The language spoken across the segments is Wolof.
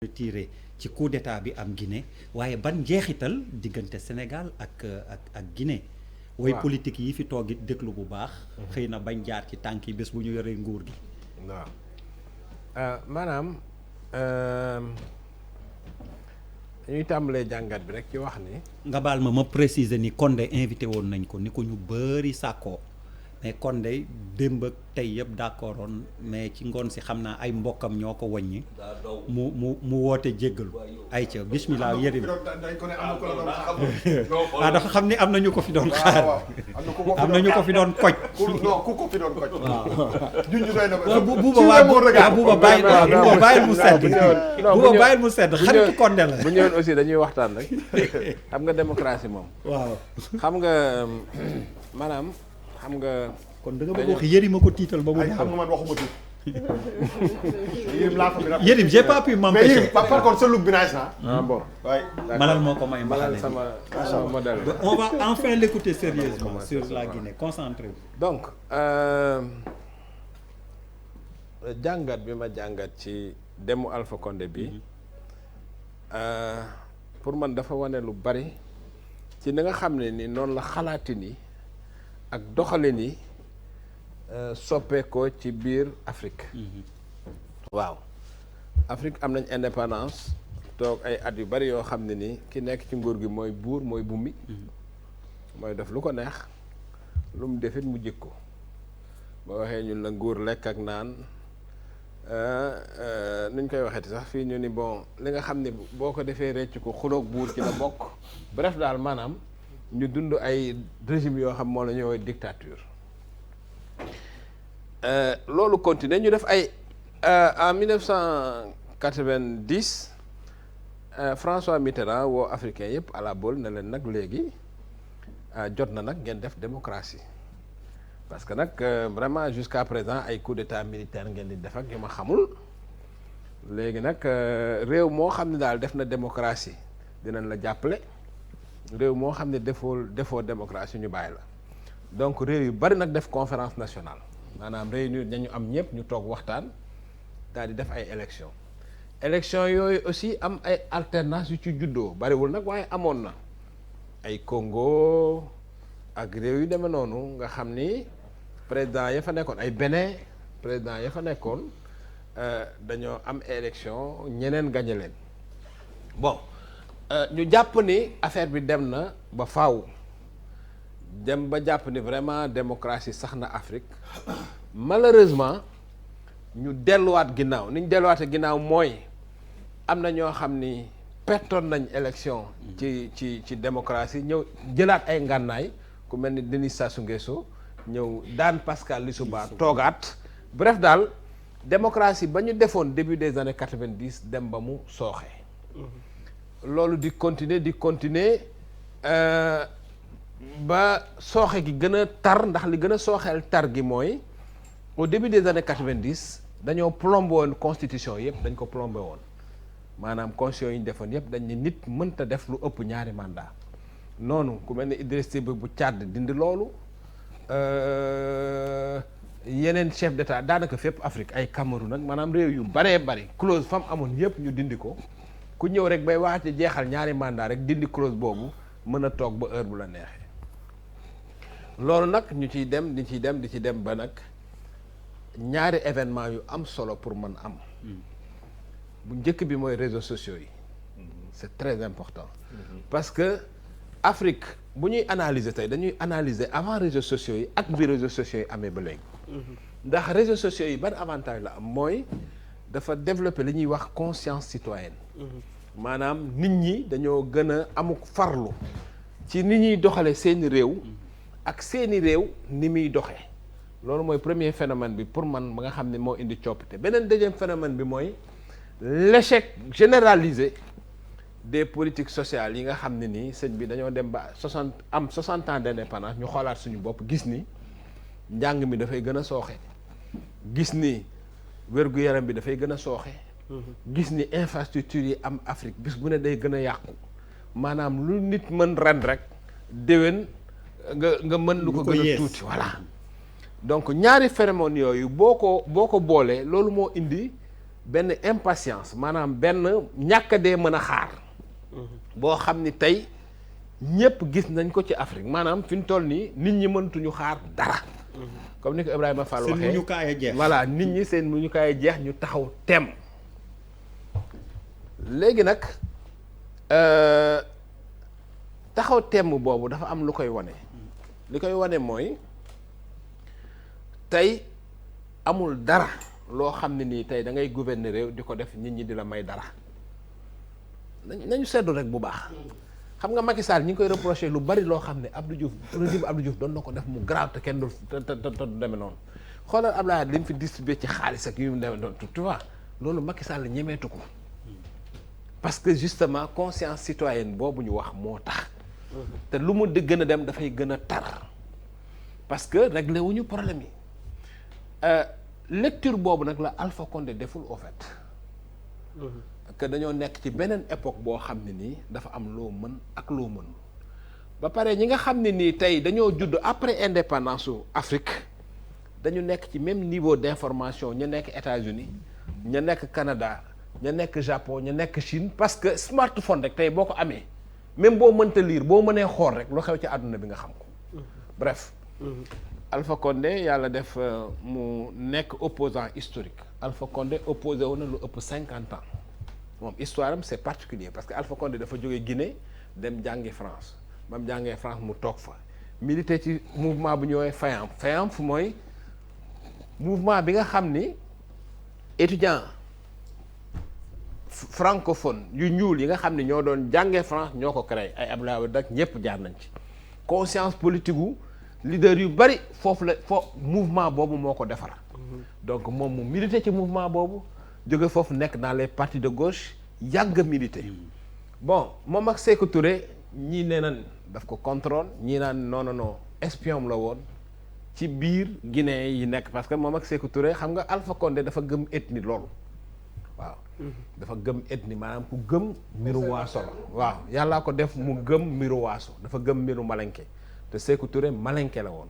retiré ci coup d'état bi am Guinée waaye ban njeexital diggante Sénégal ak Guinée. way politique yi fi toog it déglu bu baax. xëy na bañ jaar ci tànk yi bés bu ñu yoree nguur gi. waaw maanaam ñuy tàmbalee jàngat bi rek ci wax ni. nga baal ma préciser ni Condé invité woon nañ ko ni ko ñu bëri sàkkoo mais Condé démb ak tey yëpp d'accordoon mais ci ngoon si xam naa ay mbokkam ñoo ko wàññi. mu woote jéggalu. ayca bismillah Yérim. ah dafa xam ni am na ñu ko fi doon xaar. am na ñu ko fi doon koj. ku ko fi doon koj. buuba bàyyil mu sedd. buuba bàyyil mu sedd xaritu Condé la. bu ñëwoon aussi dañuy waxtaan rek xam nga démocratie moom. waaw xam nga maanaam. xam nga kon da nga bëgg wax Yérim a ko tiital ba mu. xam nga man waxuma tuut. Yérim laa ko bi Yérim j'ai pas pu m'empêcher. par contre sa look bi nice na. ah bon waay. Malal moo ko may mbaxane sama modèle. on va enfin l'écouter sérieusement sur la Guinée concentrez-vous. donc jàngat bi ma jàngat ci demu Alpha Condé bi pour man dafa wane lu bari ci ni nga xam ne ni noonu la xalaati ni ak doxalin yi soppeekoo ci biir Afrique. waaw Afrique am nañ indépendance toog ay at yu bari yoo xam ne ni ki nekk ci nguur gi mooy buur mooy bummi mooy def lu ko neex lu mu defit mu jikko boo waxee ñun la nguur lekk ak naan nuñ koy waxeeti sax fii ñu ni bon li nga xam ne boo ko defee recc ko xuloog buur ci la bokk bref daal maanaam ñu dund ay régime yoo xam moo la ñuy dictature loolu continuer ñu def ay en 1990 François Mitterrand woo africain yëpp à la boole ne leen nag léegi jot na nag ngeen def démocratie parce que nag vraiment jusqu'à présent ay coup d'état militaire ngeen di def ak yu ma xamul léegi nag réew moo xam ne daal def na démocratie dinañ la jàppale réew moo xam ne defoo démocratie ñu bàyyi la donc réew yu bari nag def conférence nationale maanaam réunir dañu am ñëpp ñu toog waxtaan daal di def ay élection yooyu aussi am ay alternance yu ci juddoo bariwul nag waaye amoon na ay Congo ak réew yu demee noonu nga xam ni président ya fa nekkoon ay Bénin président ya fa nekkoon dañoo am élection ñeneen gañe leen bon ñu jàpp ni affaire bi dem na ba faaw dem ba jàpp ni vraiment démocratie sax na Afrique malheureusement ñu delluwaat ginnaaw ni ñu delluwaatee ginnaaw mooy am na ñoo xam ni pertoon nañ élection ci démocratie ñëw jëlaat ay ngànnaay ku mel ni Denis Sassou Nguesso ñëw daan Pascal Lissouba toogaat bref daal démocratie ba ñu defoon début des années 90 dem ba mu sooxee loolu di continuer ba sooxe gi gën a tar ndax li gën a sooxeel tar gi mooy au début des années 90 dañoo plombé woon constitution yëpp dañ ko plombé woon maanaam constitution yi ñu defoon yëpp dañ ne nit mënta def lu ëpp ñaari mandat noonu ku mel ne Idriss Déby bu Tchad dindi loolu yeneen chef d'état daanaka fépp Afrique ay Cameroun nag maanaam réew yu baree bari clause fam amoon yëpp ñu dindi ko ku ñëw rek bay waate jeexal ñaari mandat rek dindi clause boobu mën a toog ba heure bu la neexee loolu nag ñu ciy dem di ci dem ba nag ñaari événement yu am solo pour mën am bu njëkk bi mooy réseaux sociaux yi c'est très important parce que Afrique bu ñuy analyser tey dañuy analyser avant réseaux sociaux yi ak bi réseaux sociaux yi amee ba léegi ndax réseaux sociaux yi ban avantage la am mooy dafa développer li ñuy wax conscience citoyenne maanaam nit ñi dañoo gën a amuk farlu ci ni ñuy doxale seeni réew ak seeni réew ni muy doxee loolu mooy premier phénomène bi pour man ba nga xam ne moo indi coppite beneen deuxième phénomène bi mooy l'échec généralisé des politiques sociales yi nga xam ne nii sëñ bi dañoo dem ba 60 ans d'indépendance ñu xoolaat suñu bopp gis ni njàng mi dafay gën a sooxe gis ni wér-gu-yaram bi dafay gën a sooxe gis ni infrastructure yi am Afrique bis bu ne day gën a yàqu maanaam lu nit mën ren rek déwén nga mën lu ko gën a tuuti voilà donc ñaari phénomène yooyu boo ko boolee loolu moo indi benn impatience maanaam benn ñàkk a dee mën a xaar boo xam ni tey ñëpp gis nañ ko ci Afrique maanaam fi ñu toll nii nit ñi mëntuñu xaar dara comme ni ko Ibrahima Fall waxee seen muñukaay a jeex. voilà nit ñi seen muñukaay a jeex ñu taxaw tem léegi nag taxaw temm boobu dafa am lu koy wane li koy wane mooy tey amul dara loo xam ne nii tey da ngay gouverner réew di ko def nit ñi di la may dara nañu seddu rek bu baax xam nga Macky Sall ñi ngi koy reprocher lu bari loo xam ne Abdou Diouf régime Abdou Diouf doon na ko def mu grave te kenn du te du demee noonu xoolal Abdoulaye li mu fi distribué ci xaalis ak yu mu demee noonu tu vois loolu Macky Sall ñemeetu ko parce que justement conscience citoyenne boobu ñu wax moo tax te lu mu di gën a dem dafay gën a tar parce que réglé wuñu problème yi lecture boobu nag la Alpha Condé deful au fait que dañoo nekk ci beneen époque boo xam ne nii dafa am loo mën ak loo mën ba pare ñi nga xam ne nii tey dañoo judd après indépendance su Afrique dañu nekk ci même niveau d'information ñu nekk États-Unis ñu nekk Canada ñu nekk Japon ñu nekk Chine parce que smartphone rek tey boo ko amee même boo mënta lire boo mënee xool rek lu xew ci àdduna bi nga xam ko bref Alpha Condé yàlla def mu nekk opposant historique Alpha Condé opposé wu na lu ëpp 50 ans moom histoire am c'est particulier parce que Alpha Condé dafa jógee Guinée dem jàngi France ba mu jàngee France mu toog fa milité ci mouvement bu ñu woowee FAYAMF FAYAMF mooy mouvement bi nga xam ni étudiant francophone yu ñuul yi nga xam ne ñoo doon jàngee France ñoo ko créé ay Abdoulaye Wade ak ñëpp jaar nañ ci conscience politique gu leader yu bari foofu mouvement boobu moo ko defar donc moom mu milité ci mouvement boobu jóge foofu nekk dans les partis de gauche yàgg milité bon moom ak Sékou Touré ñii nee nañ daf ko contrôle ñii naan non espion la woon ci biir Guinée yi nekk parce que moom ak Sékou Touré xam nga Alpha Condé dafa gëm ethnie loolu waaw dafa gëm ethnie maanaam ku gëm mbiru waaso la waaw yàllaa ko def mu gëm mbiru waaso dafa gëm mbiru malinké te Sékou Touré malinké la woon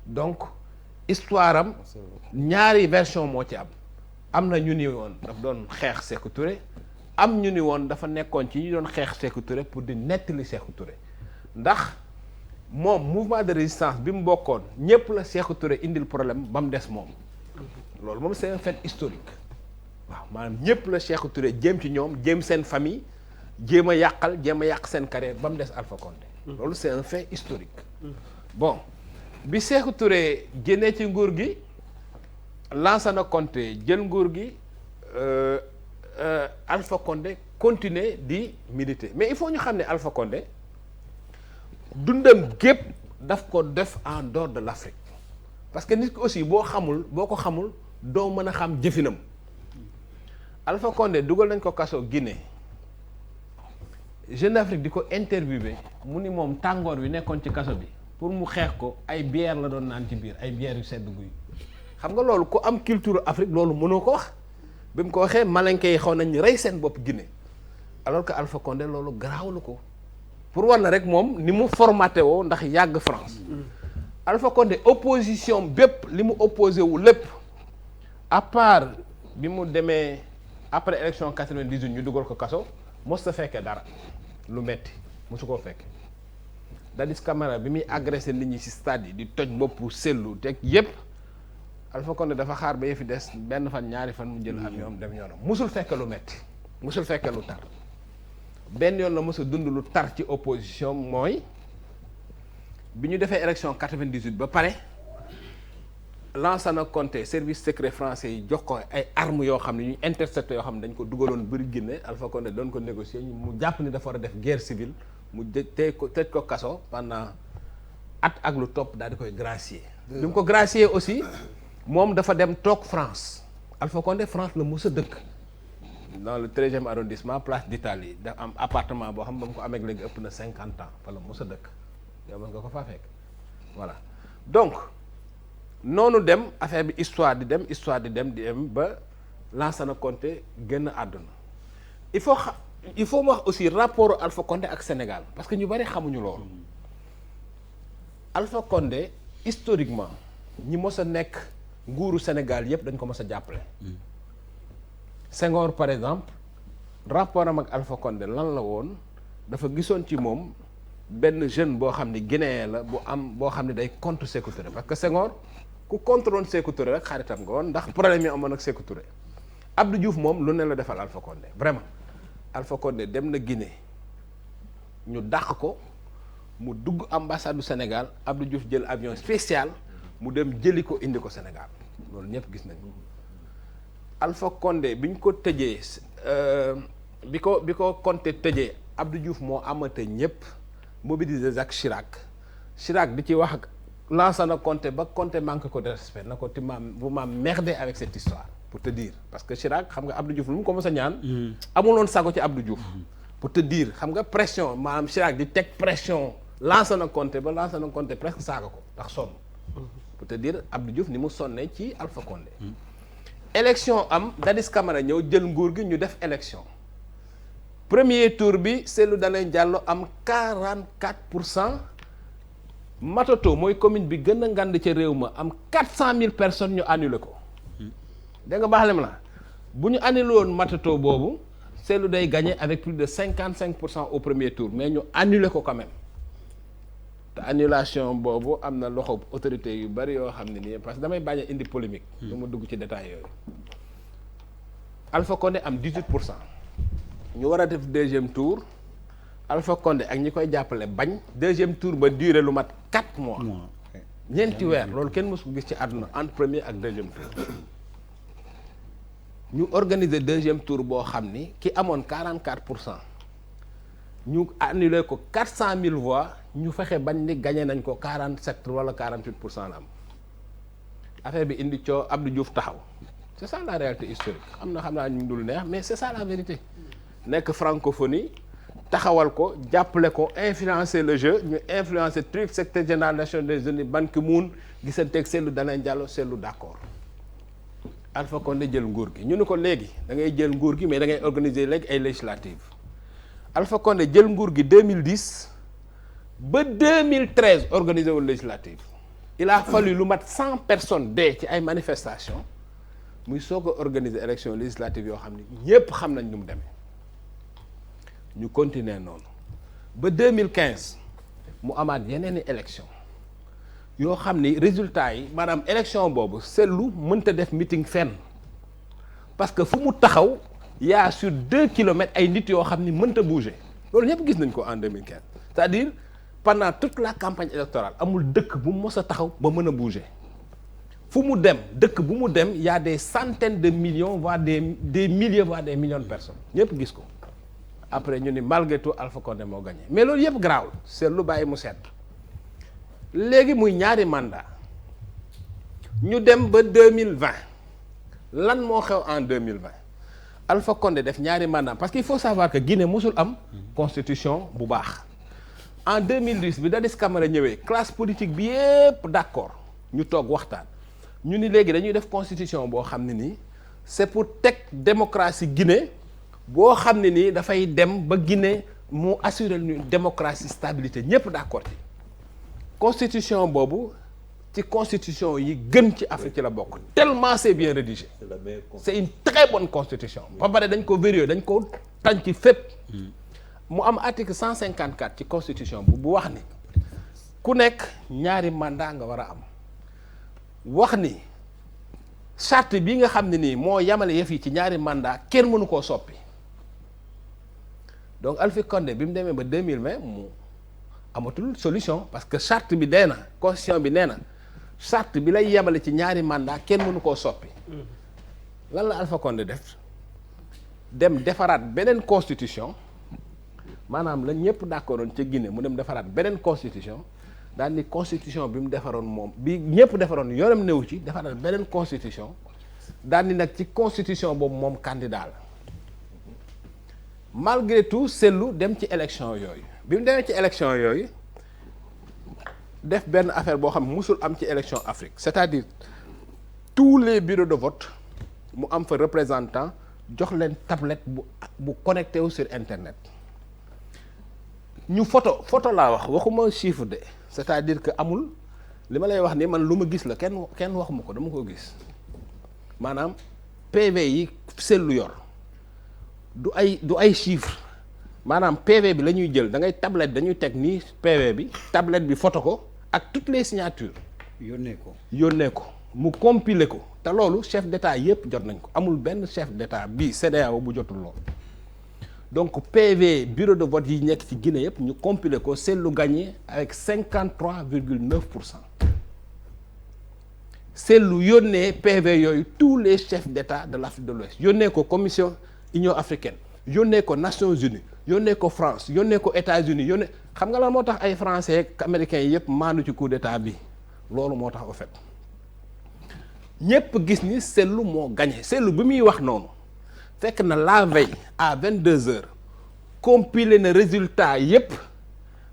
donc histoire am ñaari version moo ci am na ñu ni woon daf doon xeex Sékou Touré am ñu ni woon dafa nekkoon ci ñu doon xeex Sékou Touré pour di nettali Sékou Touré ndax moom mouvement de résistance bi mu bokkoon ñépp la Sékou Touré indil problème ba mu des moom loolu moom c'est un fait historique waaw maanaam ñépp la Sékou Touré jéem ci ñoom jéem seen famille jéem a yàq seen carrière ba mu des Alpha Condé loolu c'est un fait historique bon bi Sékou Touré génnee ci nguur gi Lansana Conté jël nguur gi Alpha Condé continuer di militer mais il faut ñu xam ne Alpha Condé dundam gépp daf ko def en dehors de l'Afrique parce que nit ki aussi boo ko xamul doo mën a xam jëfinam Alpha Condé dugal nañ ko kaso Guinée Jeune Afrique di ko interviewé mu ni moom tàngoor wi nekkoon ci kaso bi pour mu xeex ko ay bière la doon naan ci biir ay bière yu sedd guy xam nga loolu ku am culture Afrique loolu mënoo ko wax bi mu ko waxee malinké yi xaw nañ rey seen bopp Guinée alors que Alpha Condé loolu garaawlu ko pour war na rek moom ni mu formaté woo ndax yàgg France Alpha Condé opposition bépp li mu opposé wu lépp à part bi mu demee après élection 98 ñu dugal ko kaso mos ta fekkee dara lu metti mosu koo fekke Dadis Camara bi muy agressé nit ñi ci stade yi di toj boppu sellu teg yépp Alpha Condé dafa xaar ba yëfi des benn fan ñaari fan mu jël avion dem yoonam musul fekke lu metti musul fekke lu tar benn yoon la mos a dund lu tar ci opposition mooy bi ñu defee élection 98 ba pare Lansana Conté service secret français yi jox ko ay armes yoo xam ne ñu intercepté yoo xam ne dañ ko dugaloon bëri Guinée Alpha Condé doon ko négocier mu jàpp ni dafa war a def guerre civile mu tëj ko kaso pendant at ak lu topp daal di koy gracier bi mu ko gracier aussi moom dafa dem toog France Alpha Condé France la mos a dëkk dans le 13e arrondissement place d'Italie da am appartement boo xam ba mu ko amee léegi ëpp na 50 ans fa la mos a dëkk yow mën nga ko faa fekk voilà donc noonu dem affaire bi histoire di dem ba Lansana Conté génn àdduna il faut mu wax aussi rapport Alpha Condé ak Sénégal parce que ñu bari xamuñu loolu Alpha Condé historiquement ñi mos a nekk nguuru Sénégal yépp dañ ko mos a jàppale Senghor par exemple rapport am ak Alpha Condé lan la woon dafa gisoon ci moom benn jeune boo xam ne guinéen la boo xam ne day contre Sékou Touré parce que Senghor ku contre woon Sékou Touré rek xaritam nga woon ndax problème yi amoon ak Sékou Touré Abdou Diouf moom lu ne la defal Alpha Condé vraiment Alpha Condé dem na Guinée ñu dàq ko mu dugg ambassade du Sénégal Abdou Diouf jël avion spécial mu dem jëli ko indi ko Sénégal loolu ñëpp gis nañu Alpha Condé bi ñu ko tëjee bi ko Conté tëjee Abdou Diouf moo amate ñëpp mobilisé Jacques Chirac di ci wax ak Lansana Conté ba Conté manque ko de respect na ko vous m'avez merdé avec cette histoire pour te dire parce que Chirac xam nga Abdou Diouf lu mu ko mës a ñaan amuloon sago ci Abdou Diouf pour te dire xam nga pression maanaam Chirac di teg pression Lansana Conté ba Lansana Conté presque saaga ko ndax sonn pour te dire Abdou Diouf ni mu sonnee ci Alpha Condé élection am Dadis Camara ñëw jël nguur gi ñu def élection premier tour bi Cellou Dalein Diallo am 44%. Matoto mooy commune bi gën a ngand ca réew ma am 400 000 personnes ñu annulé ko dégg nga baax lem la bu ñu annulé woon Matoto boobu Cellou day gagné avec plus de 55% au premier tour mais ñu annulé ko quand même te annulation boobu am na loxo autorité yu bari yoo xam ne nii parce que damay bañ a indi polémique du ma dugg ci détail yooyu Alpha Condé am 18%. ñu war a def deuxième tour Alpha Condé ak ñi koy jàppale bañ deuxième tour ba duré lu mat 4 mois ñeenti weer loolu kenn mësu ko gis ci àdduna entre premier ak deuxième tour ñu organiser deuxième tour boo xam ni ki amoon 44% ñu annulé ko 400 000 voix ñu fexe bañ ni gagné nañ ko 47 wala 48% la am affaire bi indi coow Abdou Diouf taxaw c'est ça la réalité historique am na xam naa ñu dul neex mais c'est ça la vérité nekk francophonie taxawal ko jàppale ko influencer le jeu ñu influencer truc secrétaire général Nations Unies Ban Ki-moon gisanteeg Cellou Dalein Diallo Cellou d'accord Alpha Condé jël nguur gi ñu ni ko léegi da ngay jël nguur gi mais da ngay organiser léegi ay législatives Alpha Condé jël nguur gi 2010 ba 2013 organiser wu législative il a fallu lu mat 100 personnes dee ci ay manifestations muy soog a organiser élection législative yoo xam ni ñépp xam nañ nu mu demee ñu continuer noonu ba 2015 mu amaat yeneen i élection yoo xam ni résultat yi maanaam élection boobu Cellou mënta def meeting fenn parce que fu mu taxaw yaa sur 2 kilomètres ay nit yoo xam ni mënta bouger loolu ñëpp gis nañ ko en 2015 c'est-à-dire pendant toute la campagne électorale amul dëkk bu mos a taxaw ba mën a bouger fu mu dem dëkk bu mu dem y a des centaines de millions voire des milliers voire des millions de personnes ñëpp gis ko après ñu ni malgré tout Alpha Condé moo gagné mais loolu yëpp garaawul c'est lu bàyyi mu sedd léegi muy ñaari mandat ñu dem ba 2020 lan moo xew en 2020 Alpha Condé def ñaari mandat parce qu'il faut savoir que Guinée mosul am constitution bu baax en 2010 bi Dadis Camara ñëwee classe politique bi yëpp d'accord ñu toog waxtaan ñu ni léegi dañuy def constitution boo xam ne nii c'est pour teg démocratie Guinée boo xam ne nii dafay dem ba Guinée mu assurer ñu démocratie stabilité ñëpp d'accord ci constitution boobu ci constitution yi gën ci Afrique ci la bokk tellement c'est bien rédigé c'est une très bonne constitution ba pare dañ ko vérifier dañ ko tànn ci fépp mu am article 154 ci constitution bu wax ni ku nekk ñaari mandat nga war a am wax ni charte bi nga xam ne nii moo yamale yëf yi ci ñaari mandat kenn mënu koo soppi donc Alpha Condé bi mu demee ba 2020 mu amatul solution parce que charte bi dee na constitution bi nee na charte bi lay yemale ci ñaari mandat kenn mënu koo soppi lan la Alpha Condé def dem defaraat beneen constitution maanaam la ñëpp d'accordoon ca Guinée mu dem defaraat beneen constitution daal ni constitution bi mu defaroon moom bi ñëpp defaroon yoonam néew ci defaraat beneen constitution daal ni nag ci constitution boobu moom candidat la malgré tout Cellou dem ci élection yooyu bi mu demee ci élection yooyu def benn affaire boo xam ne musul am ci élection Afrique c'est-à-dire tous les bureaux de vote mu am fa représentant jox leen tablette bu connecté wu sur internet ñu photo laa waxuma chiffre de c'est-à-dire que amul li ma lay wax ni man lu ma gis la kenn waxuma ko dama ko gis maanaam PV yi Cellou yor du ay chiffres maanaam PV bi la ñuy jël da ngay tablette dañuy teg nii PV bi tablette bi photo ko ak toutes les signatures yónnee ko mu compiler ko te loolu chef d'état yépp jot nañ ko amul benn chef d'état bii CEDEAO bu jotul loolu donc PV bureau de vote yi nekk ci Guinée yépp ñu compiler ko Cellou gagné avec 53,9%. Cellou yónnee PV yooyu tous les chefs d'état de l'Afrique de l'Ouest yónnee ko commission Union africaine yónnee ko Nations unies yónnee ko France yónnee ko États-Unis yónnee xam nga lan moo tax ay français ak américains yi yépp maandu ci coup d'état bi loolu moo tax au fait ñépp gis ni Cellou moo gagné Cellou bi muy wax noonu fekk na la veille à 22h compilé na résultat yépp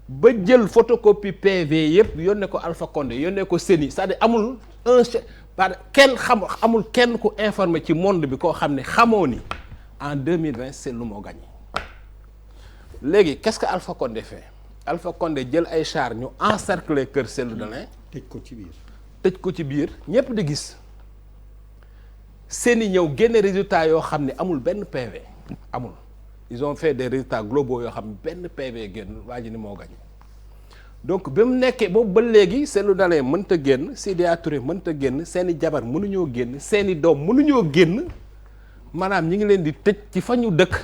ba jël photocopie PV yépp yónnee ko Alpha Condé yónnee ko CENI c'est-à-dire amul amul kenn ku informé ci monde bi koo xam ne xamoo ni en 2020 Cellou moo gagné léegi qu'est-ce que Alpha Condé fait Alpha Condé jël ay chars ñu encercler kër Cellou Dalein tëj ko ci biir ñépp di gis CENI ñëw génne résultats yoo xam ne amul benn PV amul ils ont fait des résultats globaux yoo xam ne benn PV génn waa ji ni moo gagné donc bi mu nekkee boobu ba léegi Cellou Dalein mënta génn Sidya Touré mënta génn seeni jabar mënuñoo génn seeni doom mënuñoo génn maanaam ñi ngi leen di tëj ci fa ñu dëkk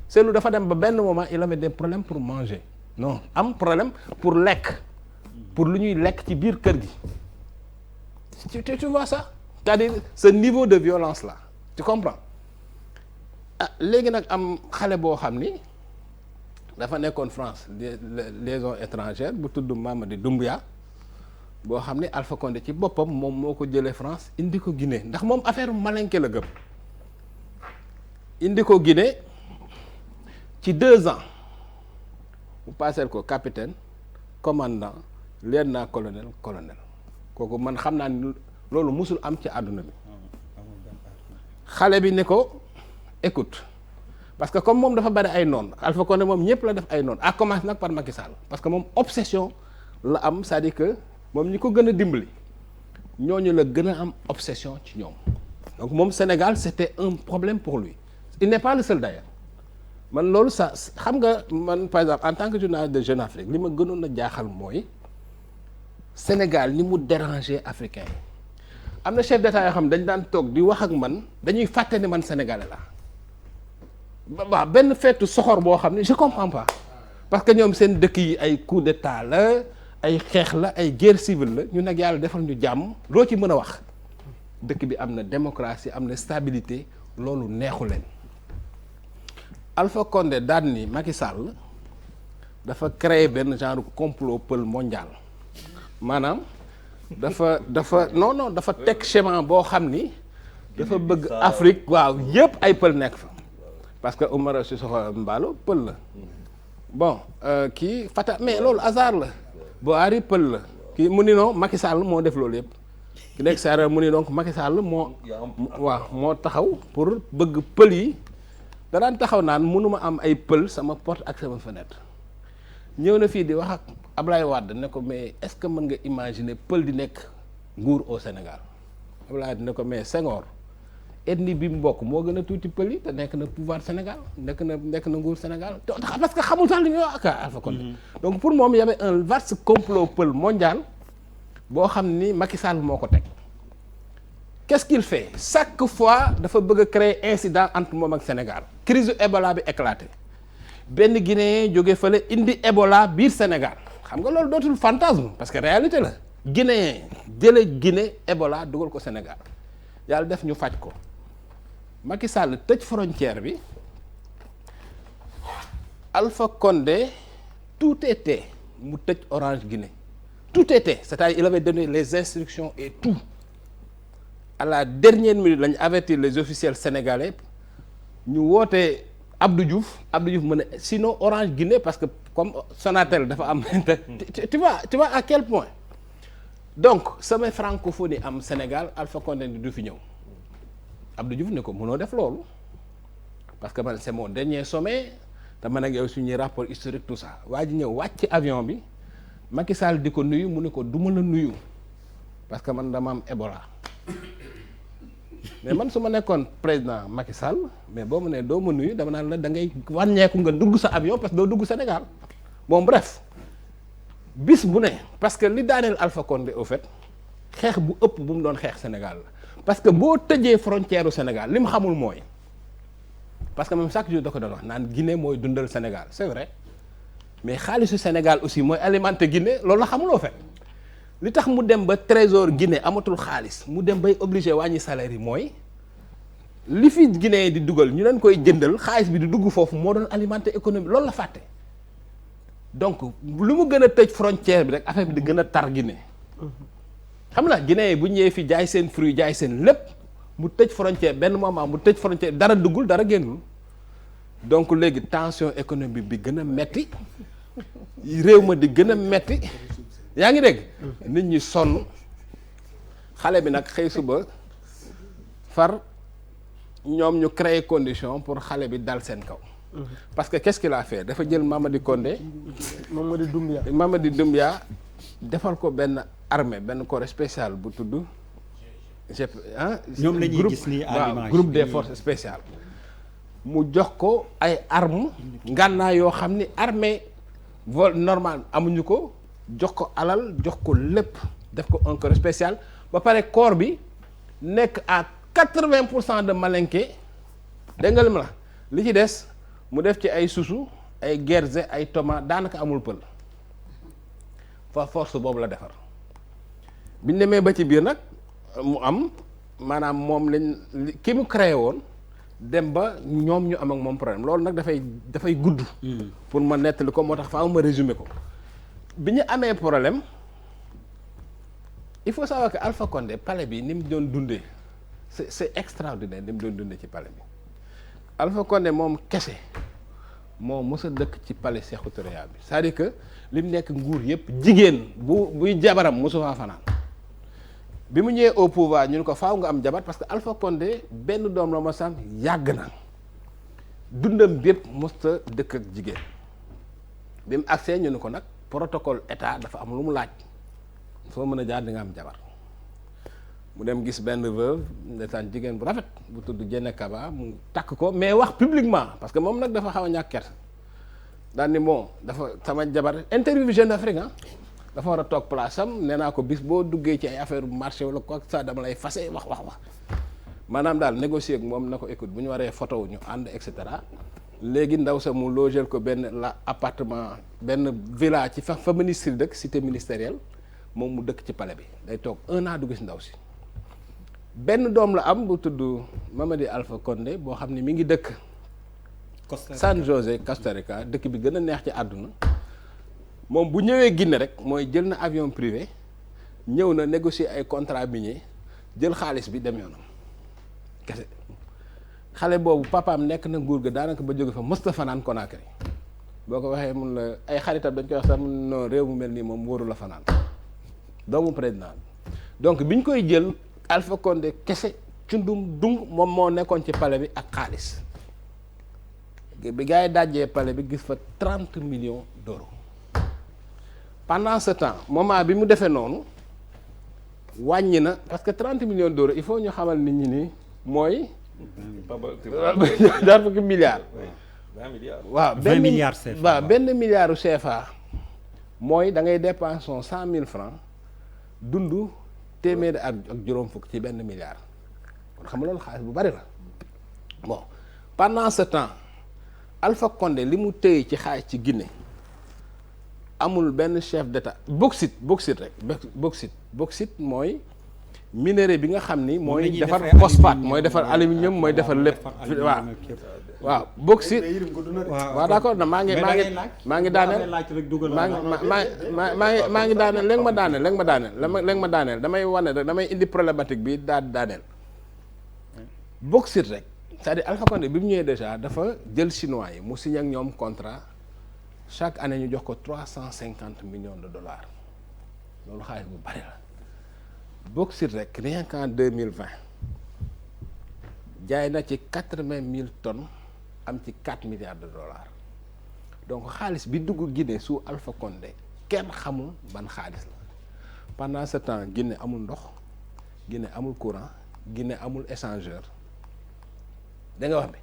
Cellou dafa dem ba benn moment il avait des problèmes pour manger non am problème pour lekk pour lu ñuy lekk ci biir kër gi tu vois ça c'est-à-dire ce niveau de violence là tu comprends ah léegi nag am xale boo xam ni dafa nekkoon France liaison étrangère bu tudd Mamadi Doumbouya boo xam ni Alpha Condé ci boppam moom moo ko jëlee France indi ko Guinée ndax moom affaire malinké la gëm indi ko Guinée ci 2 ans mu passé ko capitaine commandant lieutenant-colonel kooku man xam naa ni loolu musul am ci àdduna bi xale bi ne ko écoute parce que comme moom dafa bari ay noon Alpha Condé moom ñëpp la def ay noon à commencer nag par Macky Sall parce que moom obsession la am c'est-à-dire que moom ñi ko gën a dimbali ñooñu la gën a am obsession ci ñoom donc moom Sénégal c'était un problème pour lui il n'est pas le seul d'ailleurs man loolu ça xam nga man par exemple en tant que journaliste de Jeune Afrique li ma gënoon a jaaxal mooy Sénégal ni mu déranger africain yi am na chef d'état yoo xam dañ daan toog di wax ak man dañuy fàtte ne man sénégalais la waaw benn feetu soxor boo xam ne je comprends pas parce que ñoom seen dëkk yi ay coup d'état la ay xeex la ay guerre civile la ñu nag yàlla defal ñu jàmm loo ci mën a wax dëkk bi am na démocratie am na stabilité loolu neexu leen Alpha Condé daan ni Macky Sall dafa créer benn genre complot pël mondial maanaam dafa teg schéma boo xam ni dafa bëgg Afrique waaw yépp ay pël nekk fa parce que Oumaro Sissoko Embaló pël la bon kii Fata mais loolu hasard la Buhari pël la kii mu ni non Macky Sall moo def loolu yépp ki nekk Sarr mu ni donc Macky Sall moo taxaw pour bëgg pël yi da daan taxaw naan mënuma am ay pël sama porte ak sama fenêtre ñëw na fii di wax ak Ablaye Wade ne ko mais est-ce que mën nga imaginer pël di nekk nguur au Sénégal Ablaye Wade ne ko mais Senghor ethnie bi mu bokk moo gën a tuuti pël yi te nekk na pouvoir Sénégal nekk na nguur Sénégal parce que xamul sax li ñuy wax ak Alpha Condé donc pour moom y avait un vaste complot pël mondial boo xam ni Macky Sall moo ko teg qu'est-ce qu'il fait chaque fois dafa bëgg a créer incident entre moom ak Sénégal crise Ebola bi éclaté benn Guinéen jóge fële indi Ebola biir Sénégal xam nga loolu dootul fantasme parce que réalité la Guinéen jële Guinée Ebola dugal ko Sénégal yàlla def ñu faj ko Macky Sall tëj frontière bi Alpha Condé tout était mu tëj Orange Guinée tout était c'est-à-dire il avait donné les instructions et tout à la dernière minute lañu avertir les officiels sénégalais ñu woote Abdou Diouf mën a sinon Orange Guinée parce que comme Sonatel dafa am tu vois à quel point donc sama francophonie am Sénégal Alpha Condé du fi ñëw Abdou Diouf ne ko mënoo def loolu parce que man c'est mon dernier sommet te man ak yow suñuy rapport historique tout ça waa ji ñëw wàcc avion bi Macky Sall di ko nuyu mu ne ko duma la nuyu parce que man dama am Ebola mais man su ma nekkoon président Macky Sall mais boo ma nee doo ma nuyu dama naan la da ngay wàññeeku nga dugg sa avion parce que doo dugg Sénégal bon bref bis bu ne parce que li daaneel Alpha Condé au fait xeex bu ëpp bu mu doon xeex Sénégal la parce que boo tëjee frontière u Sénégal li mu xamul mooy parce que même chaque jour da ko doon wax naan Guinée mooy dundal Sénégal c'est vrai mais xaalisu Sénégal aussi mooy alimenter Guinée loolu la xamuloo fait li tax mu dem ba trésor Guinée amatul xaalis mu dem bay obligé wàññi salaire yi mooy li fi Guinée di dugal ñu leen koy jëndal xaalis bi di dugg foofu moo doon alimenter économie loolu la fàtte donc lu mu gën a tëj frontière bi rek affaire bi di gën a tar Guinée xam nga Guinée bu ñëwee fi jaay seen fruit jaay seen lépp mu tëj frontière benn moment mu tëj frontière dara duggul dara génnul donc léegi tension économique bi gën a metti réew ma di gën a metti yaa ngi dégg nit ñi sonn xale bi nag xëy suba far ñoom ñu créer condition pour xale bi dal seen kaw parce que qu'est-ce qu'il a fait dafa jël Mamadi Condé Mamadi Doumbouya defal ko benn armée benn corps spécial bu tudd ñoom la ñuy gis nii à l'image groupe des forces spéciales mu jox ko ay armes ngànnaay yoo xam ni armée vol normal amuñu ko jox ko alal jox ko lépp def ko un corps spécial ba pare corps bi nekk à 80% de malinké dégg nga li ma la li ci des mu def ci ay susu ay gerze ay tomate daanaka amul pël fa force boobu la defar biñ demee ba ci biir nag mu am maanaam moom lañ ki mu créé woon dem ba ñoom ñu am ak moom problème loolu nag dafay gudd pour ma nettali ko moo tax faaw ma résumer ko bi ñu amee problème il faut savoir que Alpha Condé palais bi ni mu doon dundee c'est extraordinaire ni mu doon dundee ci palais bi Alpha Condé moom kese moo mës a dëkk ci palais Sékou Touré bi c'est-à-dire que li mu nekk nguur yëpp jigéen buy jabaram mosu faa fanaan bi mu ñëwee au pouvoir ñu ne ko faaw nga am jabar parce que Alpha Condé benn doom la ma sam yàgg na dundam bépp mosta dëkk ak jigéen bi mu accès ñu ne ko nag protocole état dafa am lu mu laaj foo mën a jaar di nga am jabar mu dem gis benn veuve ndeysaan jigéen bu rafet bu tudd Diéné Kaba mu takk ko mais wax publiquement parce que moom nag dafa xaw a ñàkk kersa daal ni bon dafa sama jabar interview Jeune Afrique dafa war a toog place am nee naa ko bis boo duggee ci ay affaire bu marché wala quoi ça dama lay fase wax maanaam daal négocier ak moom na ko écoute bu ñu waree photo ñu ànd et cetera léegi ndaw sa mu logel ko benn la appartement benn villa ci fa ministre dëkk cité ministérielle moom mu dëkk ci palais bi day toog 1 an du gis ndaw si benn doom la am bu tudd Mamadi Alpha Condé boo xam ne mi ngi dëkk San José Costa Rica dëkk bi gën a neex ci àdduna moom bu ñëwee Guinée rek mooy jël na avion privé ñëw na négocier ay contrat minier jël xaalis bi dem yoonam kese xale boobu papaam nekk na nguur ga daanaka ba jóge fa mësta fanaan Conakry boo ko waxee mun la ay xaritam dañ koy wax sax non réew mu mel nii moom wóoru la fanaan doomu président donc biñ koy jël Alpha Condé kese cundum dung moom moo nekkoon ci palais bi ak xaalis bi gars yi dajjee palais bi gis fa 30 millions d'euros pendant ce temps moment bi mu defee noonu wàññi na parce que 30 millions d'euros il faut ñu xamal nit ñi ni mooy ñaar fukki milliards waaw 20 milliards CFA waaw benn milliard CFA mooy da ngay dépenser 100 000 francs dund téeméeri ak juróom fukk ci benn milliard kon xam nga loolu xaalis bu bari la bon pendant ce temps Alpha Condé li mu téye ci xaalis ci Guinée amul benn chef d'état bauxite mooy minerai bi nga xam ni mooy defar phosphate mooy defar aluminium mooy defar lépp waaw bauxite waaw d'accord na maa ngi daaneel léegi ma daaneel damay wane rek damay indi problématique bi daaneel bauxite rek c'est-à-dire Alpha Condé bi mu ñëwee déjà dafa jël chinois yi mu signé ak ñoom contrat chaque année ñu jox ko 350 millions de dollars loolu xaalis bu bari la bauxite rek rien qu'en 2020 jaay na ci 80 000 tonnes am ci 4 milliards de dollars donc xaalis bi dugg Guinée sous Alpha Condé kenn xamul ban xaalis la pendant ce temps Guinée amul ndox Guinée amul courant Guinée amul échangeur da nga wax bi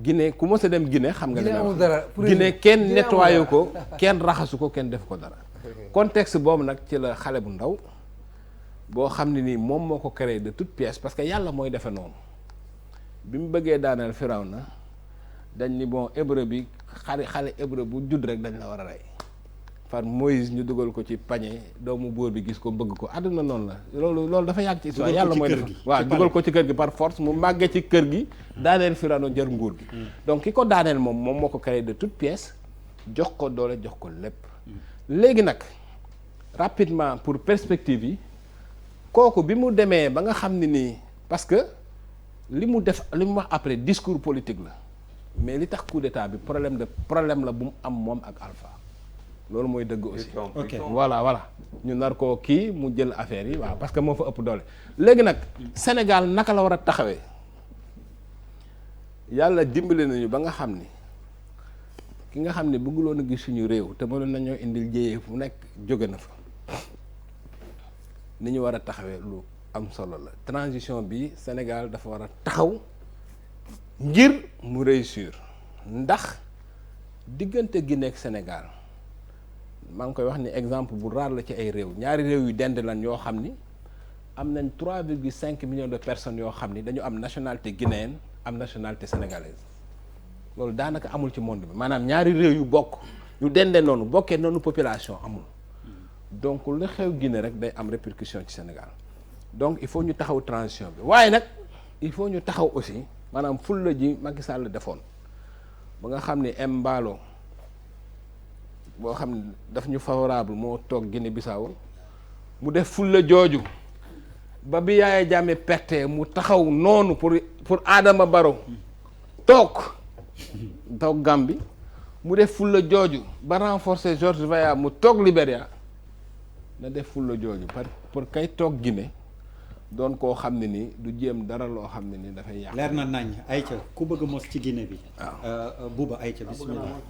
Guinée ku mos a dem Guinée xam nga li ma wax Guinée kenn nettoyé ko kenn raxasu ko kenn def ko dara contexte boobu nag ci la xale bu ndaw boo xam ne nii moom moo ko créé de toute pièce parce que yàlla mooy defe noonu bi mu bëggee daaneel Firawna dañ ni bon hébreu bi xale hébreu bu judd rek dañ la war a rey far Moïse ñu dugal ko ci pañe doomu buur bi gis ko bëgg ko àdduna noonu la loolu dafa yàgg ci histoire yàlla mooy def waaw dugal ko ci kër gi par force mu màggee ci kër gi daaneel Firawna jër nguur gi donc ki ko daaneel moom moo ko créé de toute pièce jox ko doole jox ko lépp léegi nag rapidement pour perspective yi kooku bi mu demee ba nga xam ne nii parce que li mu wax après discours politique la mais li tax coup d'état bi problème la bu mu am moom ak Alpha loolu mooy dëgg aussi ok voilà ñu nar koo kii mu jël affaire yi waaw parce que moo fa ëpp doole léegi nag Sénégal naka la war a taxawee yàlla dimbali nañu ba nga xam ni ki nga xam ne bëgguloon a gis suñu réew te mënoon nañoo indil jéyee fu nekk jóge na fa ni ñu war a taxawee lu am solo la transition bi Sénégal dafa war a taxaw ngir mu réussir ndax diggante Guinée ak Sénégal maa ngi koy wax ni exemple bu raar la ci ay réew ñaari réew yu dend lan yoo xam ni am nañ 3,5 millions de personnes yoo xam ni dañu am nationalité guinéenne am nationalité sénégalaise loolu daanaka amul ci monde bi maanaam ñaari réew yu bokk yu dende noonu bokkee noonu population amul donc lu xew Guinée rek day am répercussion ci Sénégal donc il faut ñu taxaw transition bi waaye nag il faut ñu taxaw aussi maanaam fulla ji Macky Sall defoon ba nga xam ni Embalo boo xam ne daf ñu favorable moo toog Guinée Bissau mu def fulla jooju ba bi Yaya Jammeh perte mu taxaw noonu pour Adama Barrow toog Gambie mu def fulla jooju ba renforcer George Weah mu toog Libéria na def fulla jooju pour kay toog Guinée doon koo xam ne ni du jéem dara loo xam ne ni dafay yàq. leer na nañ ayca ku bëgg a mos ci Guinée bi. waaw Bouba ayca bismillah.